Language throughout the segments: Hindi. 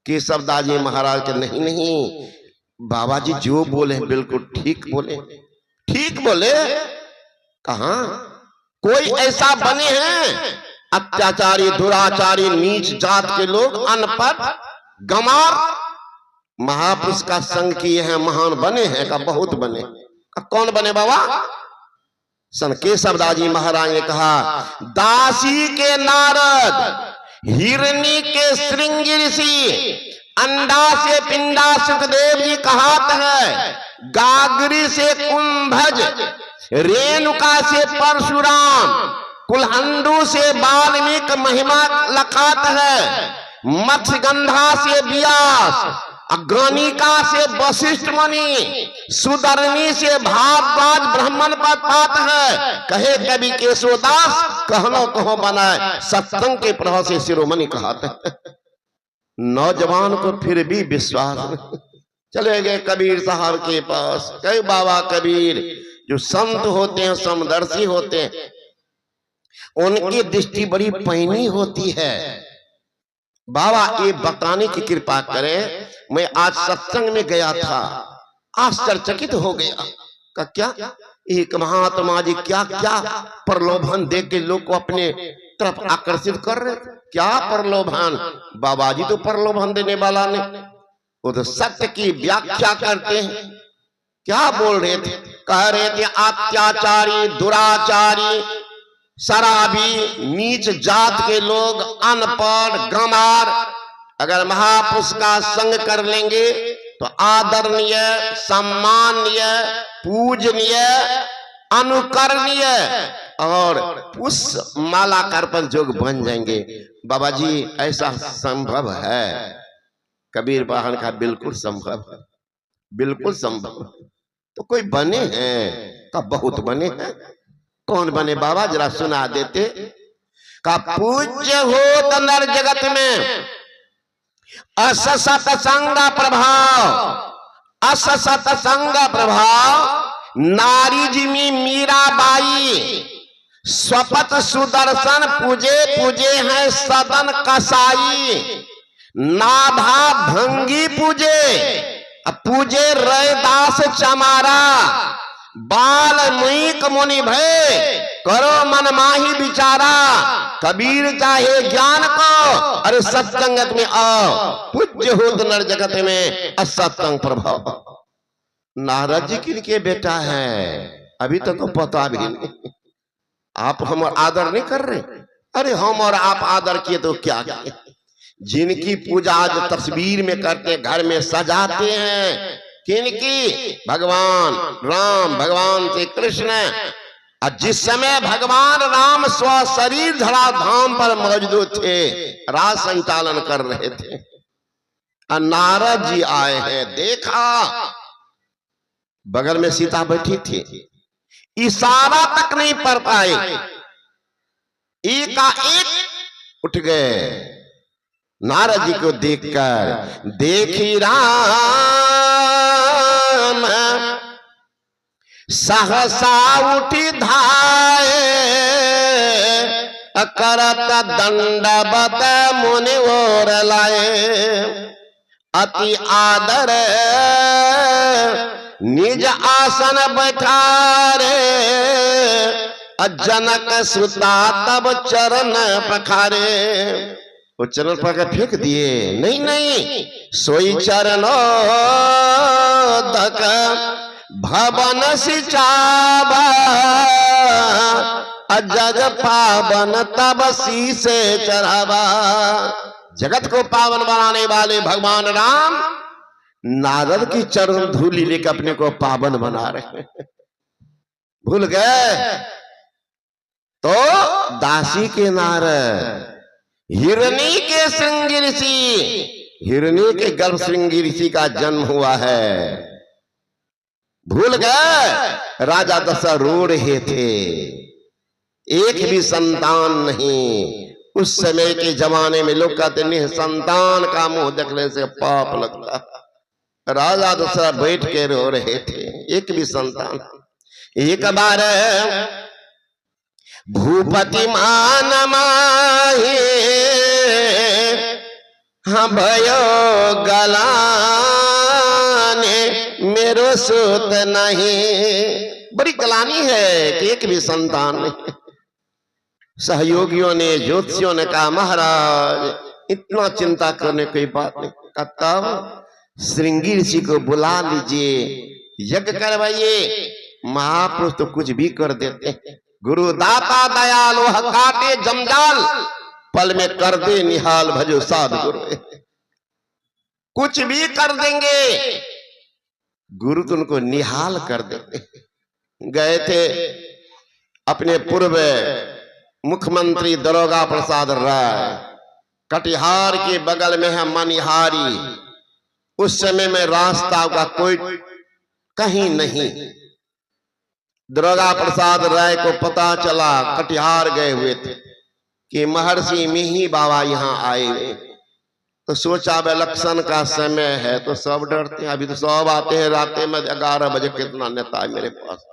केशवदास जी महाराज के नहीं नहीं बाबा जी जो बोले बिल्कुल ठीक बोले, ठीक बोले। कहा कोई ऐसा बने हैं अत्याचारी दुराचारी नीच जात के लोग, अनपढ़ गंवार, महापुरुष का संग किए हैं, महान बने हैं का बहुत बने। कौन बने बाबा? सन केशवदास जी महाराज ने कहा दासी के नारद, हिरनी के श्रृंगी ऋषि, अंडा से पिंडा सुखदेव जी कहात है, गागरी से कुंभज, रेणुका से परशुराम, कुलहंडू से वाल्मीकि महिमा लखात है, मत्स्यगंधा से व्यास, अग्रनिका से वशिष्ठ मुनि, सुदर्णी से भारद्वाज ब्राह्मण पर पात है। कहे कवि केशवदास कहनो कहो बनाए, सत्संग के प्रभाव से शिरोमणि कहते हैं। नौजवान को फिर भी विश्वास नहीं। चले गए कबीर साहब के पास। कई बाबा कबीर जो संत होते हैं, समदर्शी होते हैं, उनकी दृष्टि बड़ी पैनी होती है। बाबा ये बताने की कृपा करें। मैं आज सत्संग में गया था, आश्चर्यचकित हो गया का क्या एक महात्मा जी क्या क्या प्रलोभन दे के लोग को अपने तरफ आकर्षित कर रहे थे। क्या प्रलोभन? बाबा जी तो प्रलोभन देने वाला नहीं, वो तो सत्य की व्याख्या करते हैं। क्या बोल रहे थे? कह रहे थे अत्याचारी दुराचारी शराबी नीच जात के लोग, अनपढ़ गंवार, अगर महापुरुष का संग कर लेंगे तो आदरणीय, सम्माननीय, पूजनीय, अनुकरणीय और पुष्प माला कर्पण जोग बन जाएंगे। बाबा जी ऐसा संभव है? कबीर बहन का बिल्कुल संभव है, बिल्कुल संभव। तो कोई बने हैं का बहुत बने हैं। कौन बने बाबा जरा सुना देते। का पूज्य हो तो नर जगत में अस सत्संग प्रभाव, अस सत्संग प्रभाव, नारी जिमी मीराबाई, स्वपत सुदर्शन पूजे पूजे हैं सदन कसाई, नाभा भंगी पूजे पूजे रैदास चमारा, वाल्मीकि मुनि भय करो मन माही विचारा, कबीर चाहे ज्ञान को अरे सत्संगत में आओ, पूज्य हो तो नर जगत में असत्संग प्रभाव। नारद जी किनके बेटा है? अभी तक तो पता भी नहीं। आप हम आदर नहीं कर रहे? अरे हम और आप आदर किए तो क्या किए? जिनकी पूजा आज तस्वीर में करते, घर में सजाते हैं, किनकी? भगवान राम, भगवान श्री कृष्ण। और जिस समय भगवान राम स्व शरीर धरा धाम पर मौजूद थे, राज संचालन कर रहे थे, और नारद जी आए हैं। देखा बगल में सीता बैठी थी, इशारा तक नहीं कर पाए, एकाएक उठ गए। नारद जी को देखकर देखी राम सहसा उठी धाये, करत दंडवत मुनि ओर लाए, अति आदर निज आसन बैठारे, जनक सुता तब चरण पखारे। वो चरण पर फेंक दिए, नहीं नहीं सोई चरणों तक भवन सिचावा, जग पावन तब शीसे चढ़ावा। जगत को पावन बनाने वाले भगवान राम नारद की चरण धूलि लेकर अपने को पावन बना रहे हैं। भूल गए तो दासी के नारद, हिरनी के श्रृंगी ऋषि, हिरनी के गर्भ श्रृंगी ऋषि का जन्म हुआ है। भूल गए? राजा दशरथ रो रहे थे, एक भी संतान नहीं। उस समय के जमाने में लोग कहते नहीं, संतान का मुंह देखने से पाप लगता। राजा दशरथ बैठ के रो रहे थे, एक भी संतान। एक बार भूपति मान माहे, हाँ भयो गलाने मेरो सूत नहीं। बड़ी गलानी है कि एक भी संतान नहीं। सहयोगियों ने, ज्योतिषियों ने कहा महाराज इतना चिंता करने की बात नहीं। तब श्रृंगी ऋषि को बुला लीजिए, यज्ञ करवाइए। महापुरुष तो कुछ भी कर देते हैं। गुरु दाता दयालु काटे जमजाल, पल में कर दे निहाल भजो साध गुरु। कुछ भी कर देंगे, गुरु तो उनको निहाल कर देते। गए थे अपने पूर्व मुख्यमंत्री दरोगा प्रसाद राय, कटिहार के बगल में है मनिहारी। उस समय में रास्ता का कोई कहीं नहीं। दरोगा प्रसाद राय को पता चला, कटिहार गए हुए थे, कि महर्षि मिही बाबा यहाँ आए हुए। तो सोचा अब इलेक्शन का समय है तो सब डरते हैं। अभी तो सब आते हैं रात में 11 बजे, कितना नेता है मेरे पास,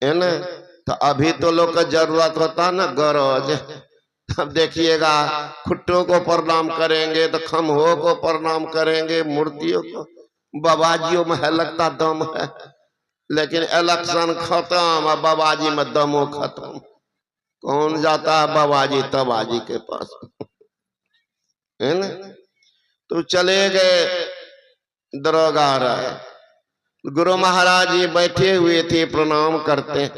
है ना। तो अभी तो लोग का जरूरत होता ना गरज। अब देखिएगा खुट्टों को प्रणाम करेंगे तो खम्हो को प्रणाम करेंगे, मूर्तियों को, बाबाजियों में है लगता दम है। लेकिन इलेक्शन खत्म, अब बाबाजी में दमो खत्म। कौन जाता है बाबाजी तबाजी के पास, है ना। तो चले गए दरोगा राय। गुरु महाराज जी बैठे हुए थे, प्रणाम करते।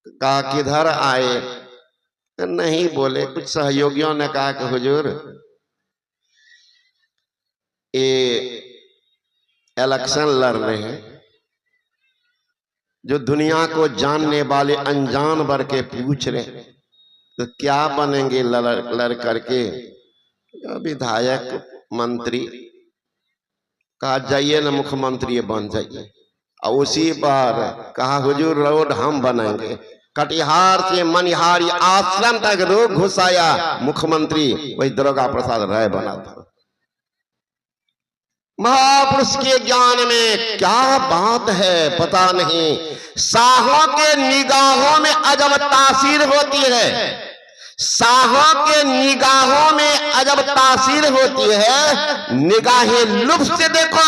कहा किधर आए, नहीं बोले। कुछ सहयोगियों ने कहा कि हुजूर ये इलेक्शन लड़ रहे हैं, जो दुनिया को जानने वाले अनजान वर्ग के पूछ रहे, तो क्या बनेंगे लड़ करके। विधायक मंत्री कहा जाइए ना मुख्यमंत्री बन जाइए। और उसी बार कहा हुजूर रोड हम बनाएंगे। कटिहार से मनिहारी आश्रम तक रोड घुसाया मुख्यमंत्री, वही दरोगा प्रसाद राय बना था। महापुरुष के ज्ञान में क्या बात है पता नहीं। साहों के निगाहों में अजब तासीर होती है, साहों के निगाहों में अजब तासीर होती है। निगाहें लुत्फ से देखो,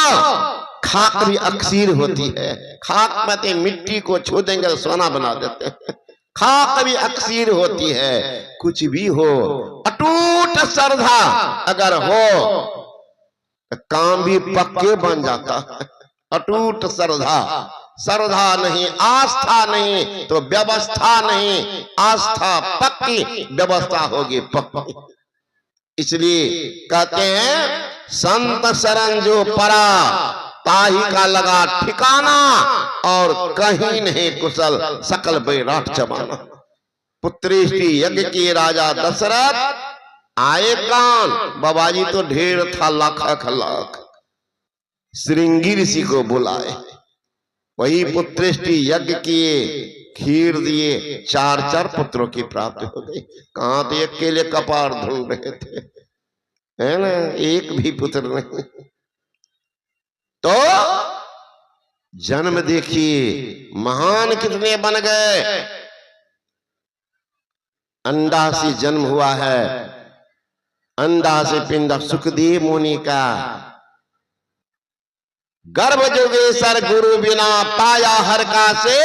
खाक भी अक्सीर होती है। खाक में मिट्टी को छू देंगे तो सोना बना देते हैं। खाक भी अक्सीर होती है। कुछ भी हो, अटूट श्रद्धा अगर हो काम भी पक्के बन जाता है। अटूट श्रद्धा, श्रद्धा नहीं, आस्था नहीं तो व्यवस्था नहीं। आस्था पक्की, व्यवस्था होगी पक्की। इसलिए कहते हैं संत शरण जो परा, ताही का लगा ठिकाना, और कहीं नहीं कुशल सकल बैराट चबाना। पुत्रेष्टि यज्ञ के राजा दशरथ आए कान, बाबाजी तो ढेर था लाख लाख। श्रृंगी ऋषि को बुलाए, वही पुत्रेष्टि यज्ञ किए, खीर दिए, 4 पुत्रों की प्राप्ति हो गई। कहां तो अकेले कपार ढूंढ रहे थे, है ना, एक भी पुत्र नहीं। तो जन्म देखिए महान कितने बन गए। अंडा से जन्म हुआ है, अंडा से पिंड सुखदेव मुनि का। गर्भ जोगेश्वर गुरु बिना पाया हर का से,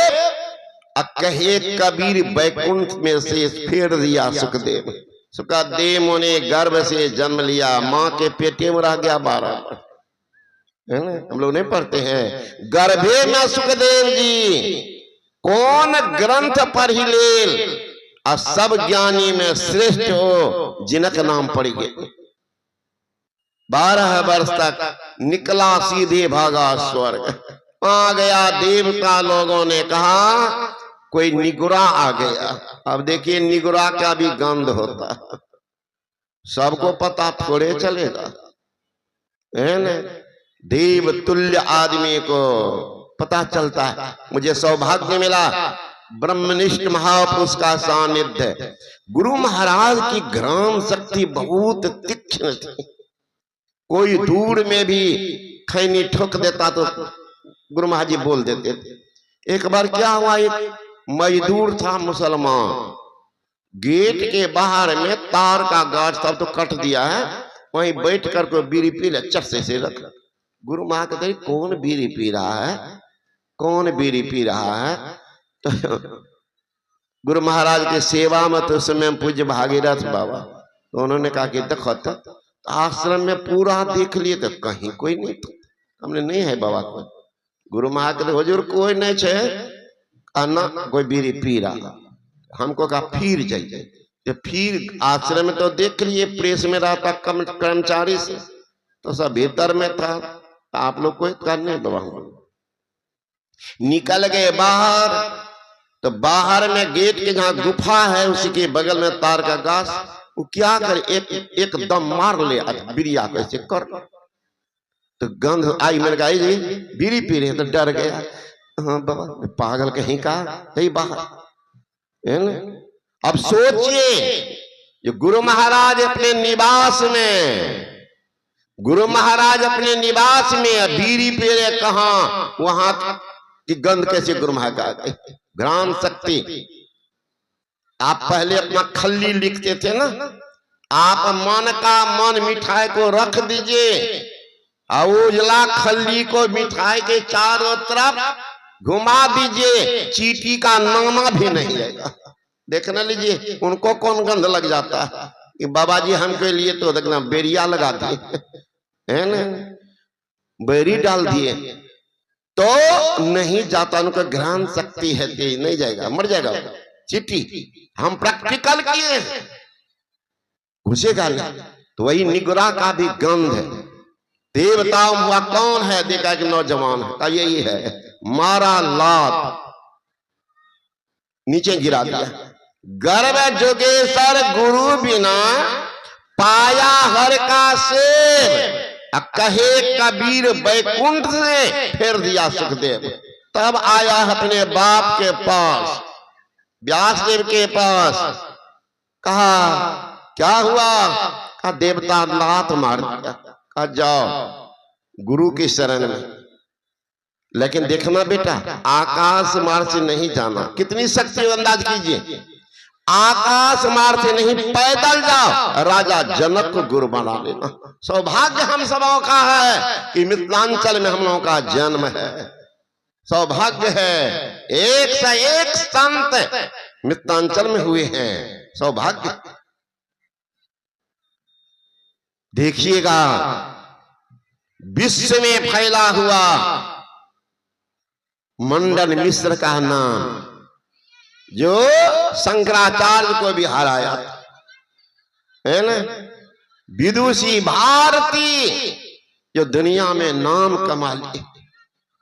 कहे कबीर बैकुंठ में से फेर दिया सुखदेव। सुखदेव मुनि गर्भ से जन्म लिया, माँ के पेटे में रह गया 12 वर्ष, है ना। हम लोग नहीं पढ़ते हैं गर्भे में सुखदेव जी कौन ग्रंथ पढ़ ही ले, और सब ज्ञानी में श्रेष्ठ हो जिनक नाम पढ़ी गए। 12 वर्ष तक निकला सीधे भागा स्वर्ग। आ गया देवता लोगों ने कहा कोई निगुरा आ गया। अब देखिए निगुरा का भी गंध होता, सबको पता थोड़े चलेगा, है ना। देव तुल्य आदमी को पता चलता है। मुझे सौभाग्य मिला ब्रह्मनिष्ठ महापुरुष का सानिध्य। गुरु महाराज की ग्राम शक्ति बहुत तीक्ष्ण थी। कोई दूर में भी खैनी ठोक देता तो गुरु महाराज जी बोल देते थे। एक बार क्या हुआ, एक मजदूर था मुसलमान, गेट के बाहर में तार का गाछ सब तो कट दिया है, वहीं बैठ कर कोई बीड़ी पी ले, चट से रख। गुरु महाराज कहते कौन बीड़ी पी रहा है, कौन बीड़ी पी रहा है? तो गुरु महाराज के सेवा में तो समय पूज्य भागीरथ बाबा, तो उन्होंने कहा कि देखो तो आश्रम में पूरा देख लिए तो कहीं कोई नहीं, तो हमने नहीं है बाबा कोई। गुरु महाराज कहते हुजूर कोई नहीं छे, ना कोई बीड़ी पी रहा। हमको कहा फिर जाइए, तो फिर आश्रम में तो देख लिए, प्रेस में रहता कर्मचारी से, तो सब भीतर में था, आप लोग कोई करने बाबा। निकल गए बाहर, तो बाहर में गेट के जहां गुफा है उसी के बगल में तार का गाछ, वो क्या करे एकदम मार ले बिरिया को ऐसे कर, तो गंध आई। मैंने कहा जी बीड़ी पी रहे, तो डर गया। हाँ बाबा पागल कहीं का, कहीं बाहर है ना। अब सोचिए जो गुरु महाराज अपने निवास में, गुरु महाराज अपने निवास में बीड़ी पी रहे, कहाँ वहां की गंध कैसे गुरु महाराज आ गई। ग्राम शक्ति, आप पहले अपना खल्ली लिखते थे ना, आप मन का मन मिठाई को रख दीजिए, उजला खल्ली को मिठाई के चारों तरफ घुमा दीजिए, चीटी का नाना भी नहीं रहेगा। देखना लीजिए उनको कौन गंध लग जाता है कि बाबा जी हमके लिए तो देखना बेरिया लगा दिए है ना, बेरी डाल दिए तो नहीं जाता, उनका घ्राण शक्ति है, नहीं जाएगा, मर जाएगा चीटी। हम प्रैक्टिकल किए, घुसेगा नहीं। तो वही निगुरा का भी गंध है। देवताओं हुआ कौन है, देखा कि नौजवान है, यही है, मारा लात नीचे गिरा दिया। गर्भ जोगेश्वर गुरु बिना पाया हर का सेव, कहे कबीर बैकुंठ से फेर दिया सुखदेव। तब आया अपने बाप के पास, व्यासदेव के पास, कहा क्या हुआ? कहा देवता लात मार दिया। कहा जाओ गुरु की शरण में, लेकिन देखना बेटा आकाश मार्ग से नहीं जाना। कितनी शक्ति अंदाज कीजिए, आकाश मार्ग से नहीं, पैदल जाओ, राजा जनक को गुरु बना लेना। सौभाग्य हम सबों का है कि मिथिलांचल में हम लोगों का जन्म है, सौभाग्य है। एक से एक संत मिथिलांचल में हुए हैं, सौभाग्य। देखिएगा विश्व में फैला हुआ मंडन मिश्र का नाम, जो शंकराचार्य को भी हराया है ना, विदुषी भारती जो दुनिया में नाम कमा लिए,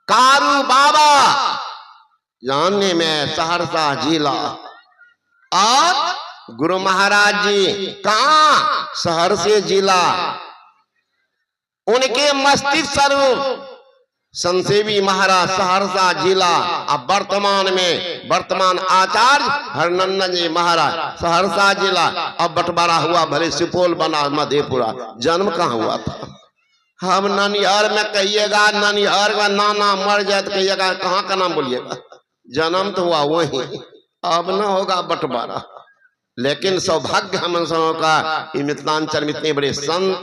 कारू बाबा जानने में सहरसा जिला, और गुरु महाराज जी कहां, सहरसे जिला। उनके मस्तिष्क स्वरूप संसेवी महाराज सहरसा जिला। अब वर्तमान आचार्य हरनंदन जी महाराज सहरसा जिला। अब बंटवारा हुआ, भले सुपौल बना, मधेपुरा। जन्म कहाँ हुआ था? हम ननिहार में कहिएगा, ननिहार का नाना मर जाए तो कहिएगा कहाँ का नाम बोलिएगा, जन्म तो हुआ वही, अब ना होगा बंटवारा। लेकिन सौभाग्य हम सबों का कि मिथिलांचल में इतने बड़े संत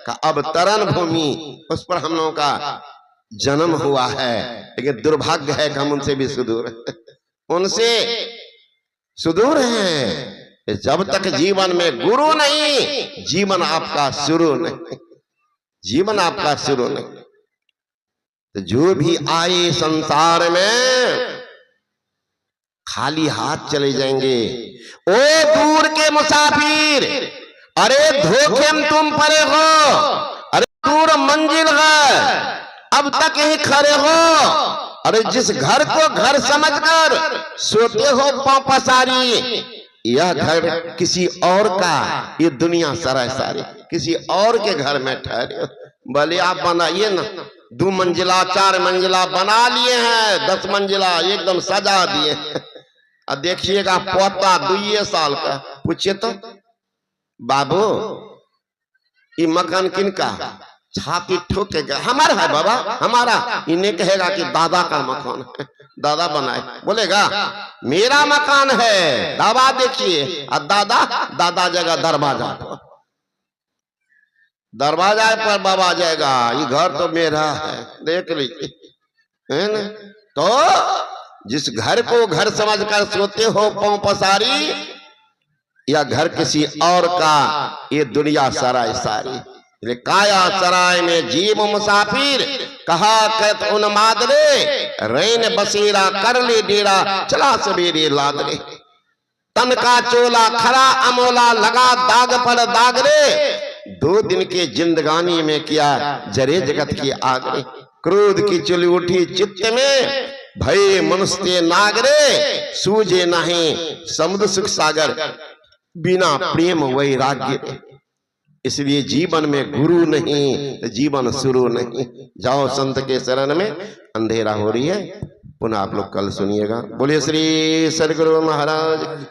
का अवतरण भूमि, उस पर हम लोगों का जन्म हुआ है। लेकिन दुर्भाग्य है कि हम उनसे भी सुदूर हैं, उनसे सुदूर हैं। जब तक जीवन में गुरु नहीं, जीवन आपका शुरू नहीं, जीवन आपका शुरू नहीं। तो जो भी आए संसार में खाली हाथ चले जाएंगे। ओ दूर के मुसाफिर, अरे धोखे में तुम परे हो, अरे दूर मंजिल है, अब तक ही खड़े हो। अरे जिस घर को घर समझकर सोते हो पांव पसारी, यह घर किसी और का, ये दुनिया सराय सारी किसी और के घर में ठहरे। भले आप बनाइए ना, 2 मंजिला 4 मंजिला बना लिए हैं, 10 मंजिला एकदम सजा दिए। अब देखिएगा पोता 2 साल का, पूछिए तो बाबू ये मकान किनका? छाती ठोकेगा, हमारा है बाबा, हमारा। इन्हें कहेगा कि दादा का मकान है, दादा बनाए, बोलेगा मेरा मकान है, दादा देखिए, और दादा जगह दरवाजा। दरवाजा पर बाबा आ जाएगा, ये घर तो मेरा है, देख लीजिए, है ना। तो जिस घर को घर समझकर सोते हो पांव पसारी, या घर किसी और का, ये दुनिया सराय सारी। काया सराय में जीव मुसाफिर, कहा कहत उन मादरे, रैन बसेरा कर ले डेरा, चला सवेरे लादरे। तन का चोला खरा अमोला, लगा दाग पर दाग रे, 2 दिन के जिंदगानी में किया जरे जगत की आग रे। क्रोध की चुली उठी चित्त में, भय मनुष्य नागरे, सूझे नहीं समुद्र सुख सागर, बिना प्रेम वैराग्य। इसलिए जीवन में गुरु नहीं तो जीवन शुरू नहीं। जाओ संत के शरण में, अंधेरा हो रही है। पुनः आप लोग कल सुनिएगा। बोलिए श्री सदगुरु महाराज।